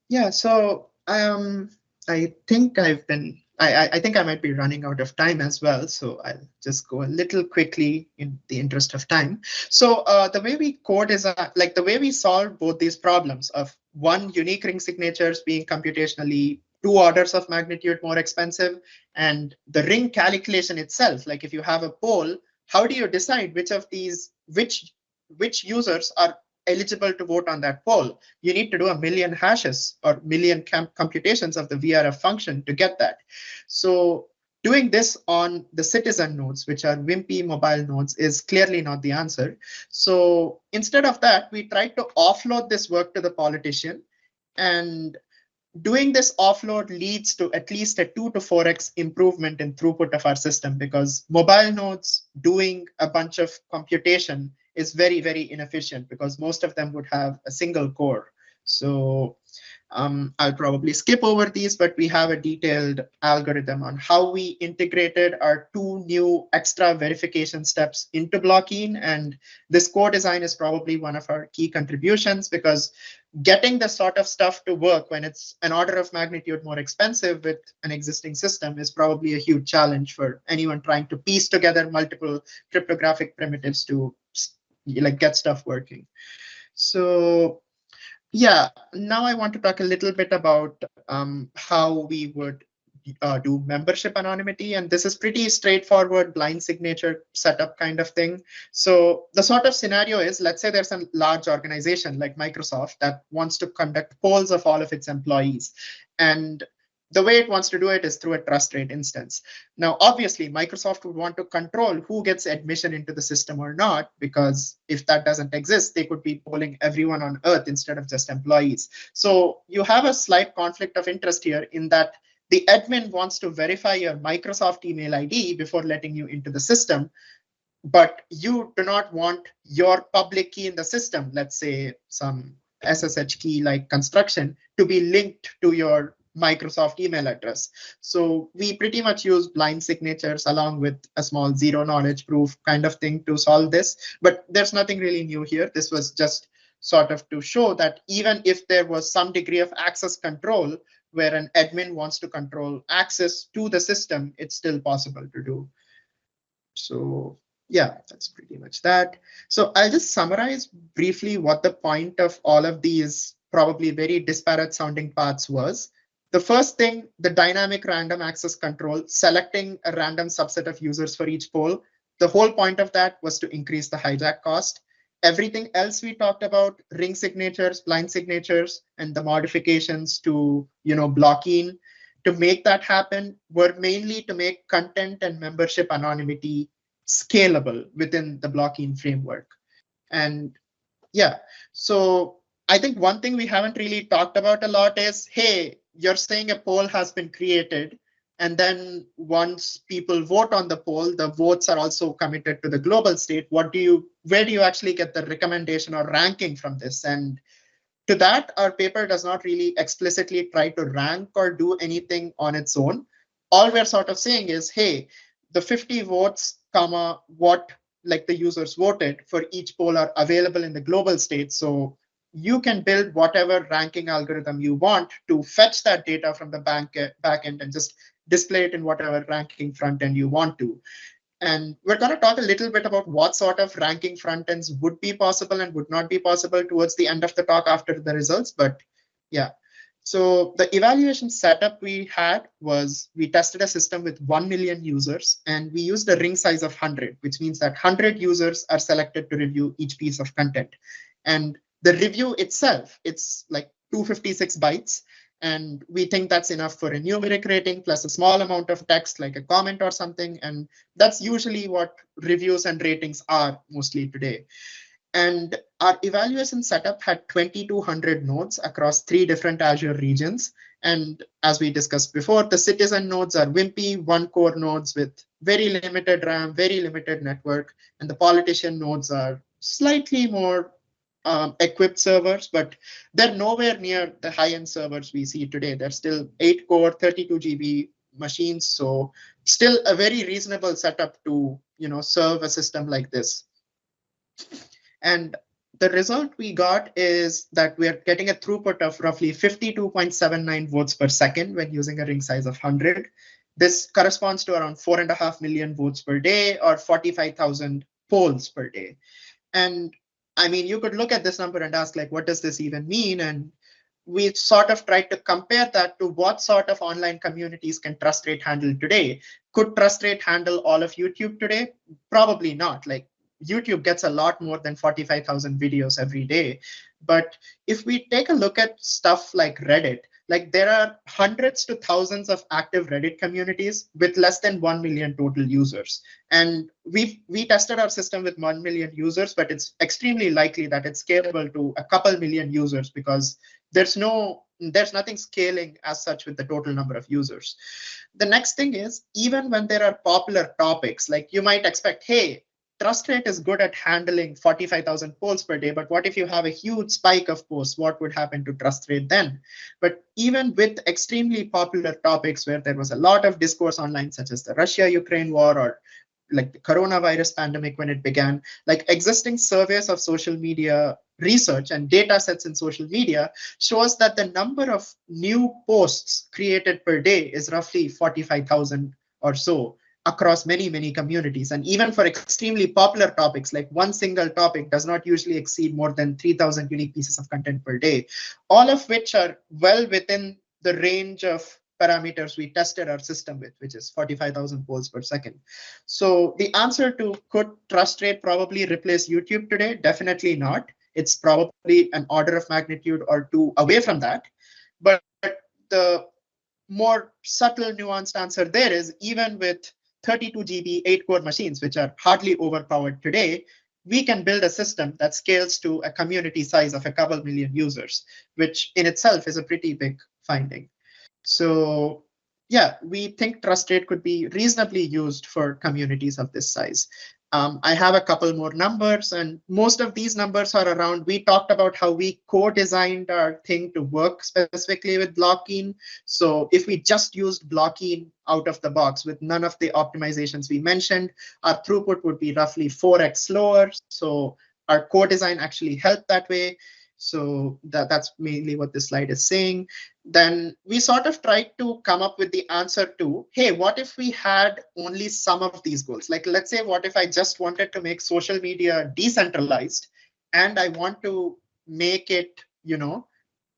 Yeah. So I think I've been. I think I might be running out of time as well. So I'll just go a little quickly in the interest of time. So the way we code is like the way we solve both these problems of one, unique ring signatures being computationally 2 orders of magnitude more expensive, and the ring calculation itself. Like if you have a poll, how do you decide which of these, which users are eligible to vote on that poll? You need to do 1 million hashes or million computations of the VRF function to get that. So doing this on the citizen nodes, which are wimpy mobile nodes, is clearly not the answer. So instead of that, we tried to offload this work to the politician. And doing this offload leads to at least a 2 to 4x improvement in throughput of our system, because mobile nodes doing a bunch of computation is very, very inefficient because most of them would have a single core. So I'll probably skip over these, but we have a detailed algorithm on how we integrated our 2 new extra verification steps into Blockine. And this core design is probably one of our key contributions, because getting the sort of stuff to work when it's an order of magnitude more expensive with an existing system is probably a huge challenge for anyone trying to piece together multiple cryptographic primitives to like get stuff working. So yeah, now I want to talk a little bit about how we would do membership anonymity. And this is pretty straightforward blind signature setup kind of thing. So the sort of scenario is, let's say there's a large organization like Microsoft that wants to conduct polls of all of its employees. And the way it wants to do it is through a TrustRate instance. Now, obviously, Microsoft would want to control who gets admission into the system or not, because if that doesn't exist, they could be polling everyone on Earth instead of just employees. So you have a slight conflict of interest here in that the admin wants to verify your Microsoft email ID before letting you into the system, but you do not want your public key in the system, let's say some SSH key like construction, to be linked to your Microsoft email address. So we pretty much use blind signatures along with a small zero knowledge proof kind of thing to solve this. But there's nothing really new here. This was just sort of to show that even if there was some degree of access control where an admin wants to control access to the system, it's still possible to do. So yeah, that's pretty much that. So I'll just summarize briefly what the point of all of these probably very disparate sounding paths was. The first thing, the dynamic random access control, selecting a random subset of users for each poll. The whole point of that was to increase the hijack cost. Everything else we talked about, ring signatures, blind signatures, and the modifications to Blockine, to make that happen were mainly to make content and membership anonymity scalable within the Blockine framework. And yeah, so I think one thing we haven't really talked about a lot is, hey, you're saying a poll has been created, and then once people vote on the poll, the votes are also committed to the global state. Where do you actually get the recommendation or ranking from this? And to that, our paper does not really explicitly try to rank or do anything on its own. All we're sort of saying is, hey, the 50 votes, comma, what like the users voted for each poll are available in the global state. So you can build whatever ranking algorithm you want to fetch that data from the backend and just display it in whatever ranking front end you want to. And we're going to talk a little bit about what sort of ranking front ends would be possible and would not be possible towards the end of the talk after the results. But yeah, so the evaluation setup we had was we tested a system with 1 million users, and we used a ring size of 100, which means that 100 users are selected to review each piece of content. And the review itself, it's like 256 bytes. And we think that's enough for a numeric rating plus a small amount of text like a comment or something. And that's usually what reviews and ratings are mostly today. And our evaluation setup had 2,200 nodes across 3 different Azure regions. And as we discussed before, the citizen nodes are wimpy, 1-core nodes with very limited RAM, very limited network. And the politician nodes are slightly more equipped servers, but they're nowhere near the high-end servers we see today. They're still 8-core, 32 GB machines, so still a very reasonable setup to serve a system like this. And the result we got is that we're getting a throughput of roughly 52.79 votes per second when using a ring size of 100. This corresponds to around 4.5 million votes per day or 45,000 polls per day. And I mean, you could look at this number and ask, like, what does this even mean? And we sort of tried to compare that to what sort of online communities can TrustRate handle today. Could TrustRate handle all of YouTube today? Probably not. Like, YouTube gets a lot more than 45,000 videos every day. But if we take a look at stuff like Reddit, like there are hundreds to thousands of active Reddit communities with less than 1 million total users. And we tested our system with 1 million users, but it's extremely likely that it's scalable to a couple million users because there's nothing scaling as such with the total number of users. The next thing is, even when there are popular topics, like you might expect, hey, TrustRate is good at handling 45,000 polls per day, but what if you have a huge spike of posts? What would happen to TrustRate then? But even with extremely popular topics where there was a lot of discourse online, such as the Russia-Ukraine war or like the coronavirus pandemic when it began, like existing surveys of social media research and data sets in social media shows that the number of new posts created per day is roughly 45,000 or so across many, many communities. And even for extremely popular topics, like one single topic does not usually exceed more than 3,000 unique pieces of content per day, all of which are well within the range of parameters we tested our system with, which is 45,000 polls per second. So the answer to could TrustRate probably replace YouTube today? Definitely not. It's probably an order of magnitude or two away from that. But the more subtle, nuanced answer there is, even with 32 GB 8-core machines, which are hardly overpowered today, we can build a system that scales to a community size of a couple million users, which in itself is a pretty big finding. So yeah, we think TrustRate could be reasonably used for communities of this size. I have a couple more numbers, and most of these numbers are around, we talked about how we co-designed our thing to work specifically with Blockine. So if we just used Blockine out of the box with none of the optimizations we mentioned, our throughput would be roughly 4x slower. So our co-design actually helped that way. So that's mainly what this slide is saying. Then we sort of tried to come up with the answer to, hey, what if we had only some of these goals? Like, let's say, what if I just wanted to make social media decentralized and I want to make it,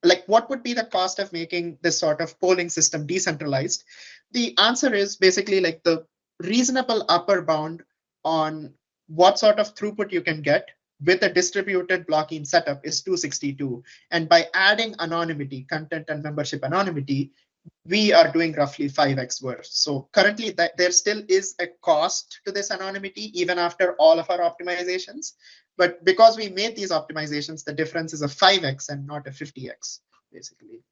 like, what would be the cost of making this sort of polling system decentralized? The answer is basically like the reasonable upper bound on what sort of throughput you can get with a distributed Blockine setup is 262. And by adding anonymity, content and membership anonymity, we are doing roughly 5x worse. So currently there still is a cost to this anonymity, even after all of our optimizations. But because we made these optimizations, the difference is a 5x and not a 50x, basically.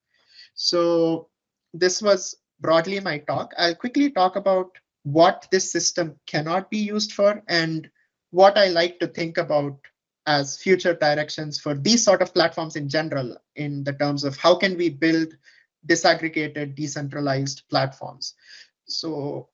So this was broadly my talk. I'll quickly talk about what this system cannot be used for and what I like to think about as future directions for these sort of platforms in general, in the terms of how can we build disaggregated, decentralized platforms. So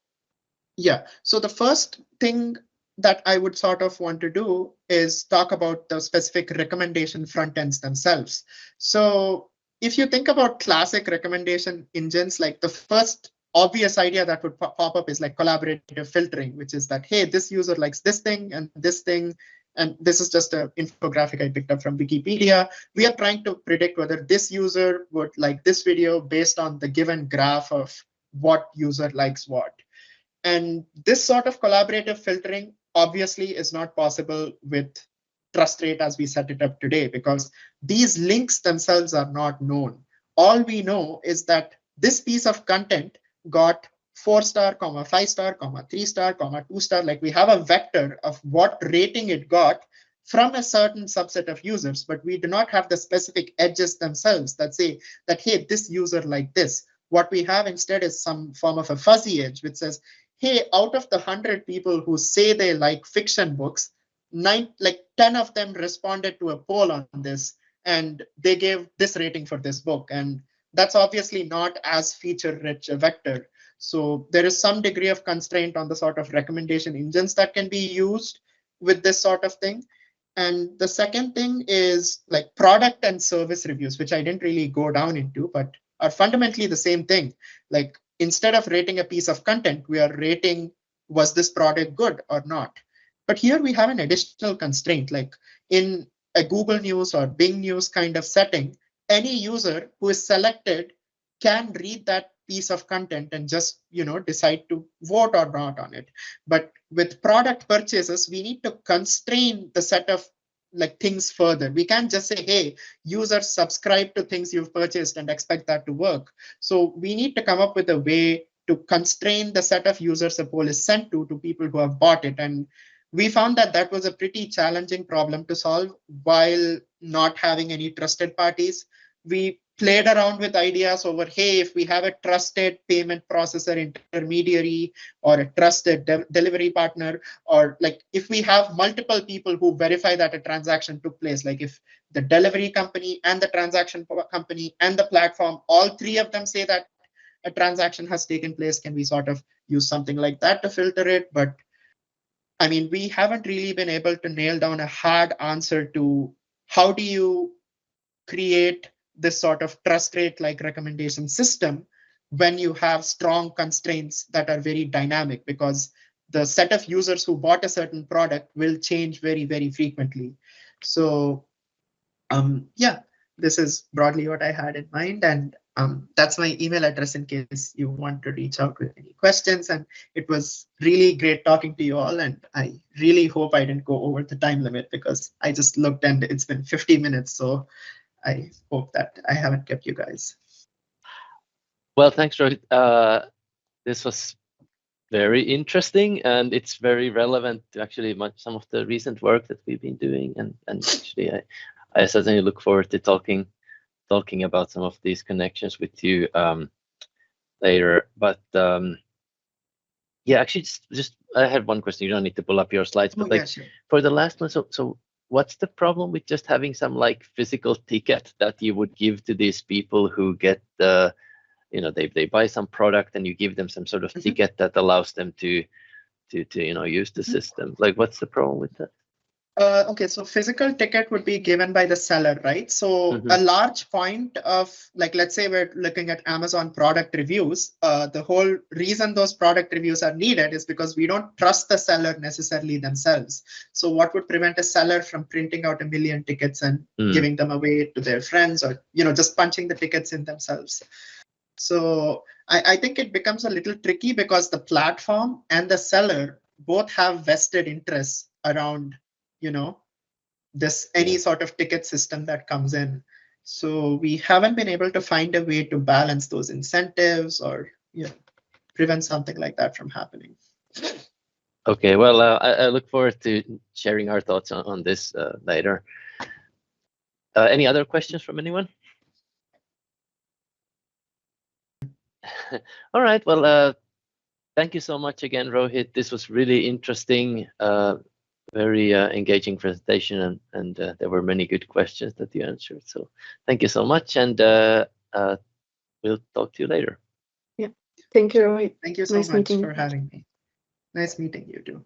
yeah, so the first thing that I would sort of want to do is talk about the specific recommendation front ends themselves. So if you think about classic recommendation engines, like the first obvious idea that would pop up is like collaborative filtering, which is that, hey, this user likes this thing and this thing. And this is just an infographic I picked up from Wikipedia. We are trying to predict whether this user would like this video based on the given graph of what user likes what. And this sort of collaborative filtering obviously is not possible with TrustRate as we set it up today, because these links themselves are not known. All we know is that this piece of content got 4-star, 5-star, 3-star, 2-star. Like we have a vector of what rating it got from a certain subset of users, but we do not have the specific edges themselves that say that, hey, this user like this. What we have instead is some form of a fuzzy edge, which says, hey, out of the 100 people who say they like fiction books, 10 of them responded to a poll on this, and they gave this rating for this book. And that's obviously not as feature-rich a vector. So there is some degree of constraint on the sort of recommendation engines that can be used with this sort of thing. And the second thing is like product and service reviews, which I didn't really go down into, but are fundamentally the same thing. Like instead of rating a piece of content, we are rating, was this product good or not? But here we have an additional constraint, like in a Google News or Bing News kind of setting, any user who is selected can read that piece of content and just decide to vote or not on it. But with product purchases, we need to constrain the set of like things further. We can't just say, hey, users subscribe to things you've purchased and expect that to work. So we need to come up with a way to constrain the set of users a poll is sent to people who have bought it. And we found that that was a pretty challenging problem to solve while not having any trusted parties. We played around with ideas over, hey, if we have a trusted payment processor intermediary or a trusted delivery partner, or like if we have multiple people who verify that a transaction took place, like if the delivery company and the transaction company and the platform, all three of them say that a transaction has taken place, can we sort of use something like that to filter it? But I mean, we haven't really been able to nail down a hard answer to how do you create this sort of trust rate like recommendation system when you have strong constraints that are very dynamic, because the set of users who bought a certain product will change very, very frequently. So yeah, this is broadly what I had in mind. And that's my email address in case you want to reach out with any questions. And it was really great talking to you all. And I really hope I didn't go over the time limit, because I just looked and it's been 50 minutes. So I hope that I haven't kept you guys. Well, thanks, Rohit. This was very interesting, and it's very relevant to actually some of the recent work that we've been doing. And actually, I certainly look forward to talking about some of these connections with you later. But yeah, actually, just I had one question. You don't need to pull up your slides, but like sure. For the last one, so what's the problem with just having some like physical ticket that you would give to these people who get the, they buy some product and you give them some sort of ticket that allows them to use the system? Like, what's the problem with that? Okay, so physical ticket would be given by the seller, right? So a large point of, like, let's say we're looking at Amazon product reviews. The whole reason those product reviews are needed is because we don't trust the seller necessarily themselves. So what would prevent a seller from printing out 1 million tickets and giving them away to their friends, or just punching the tickets in themselves? So I think it becomes a little tricky, because the platform and the seller both have vested interests around any sort of ticket system that comes in. So we haven't been able to find a way to balance those incentives or prevent something like that from happening. Okay, well, I look forward to sharing our thoughts on this later. Any other questions from anyone? All right, well, thank you so much again, Rohit. This was really interesting. very engaging presentation, and there were many good questions that you answered. So thank you so much, and we'll talk to you later. Thank you, Rohit. Thank you so Nice much meeting for you. having me. Nice meeting you too.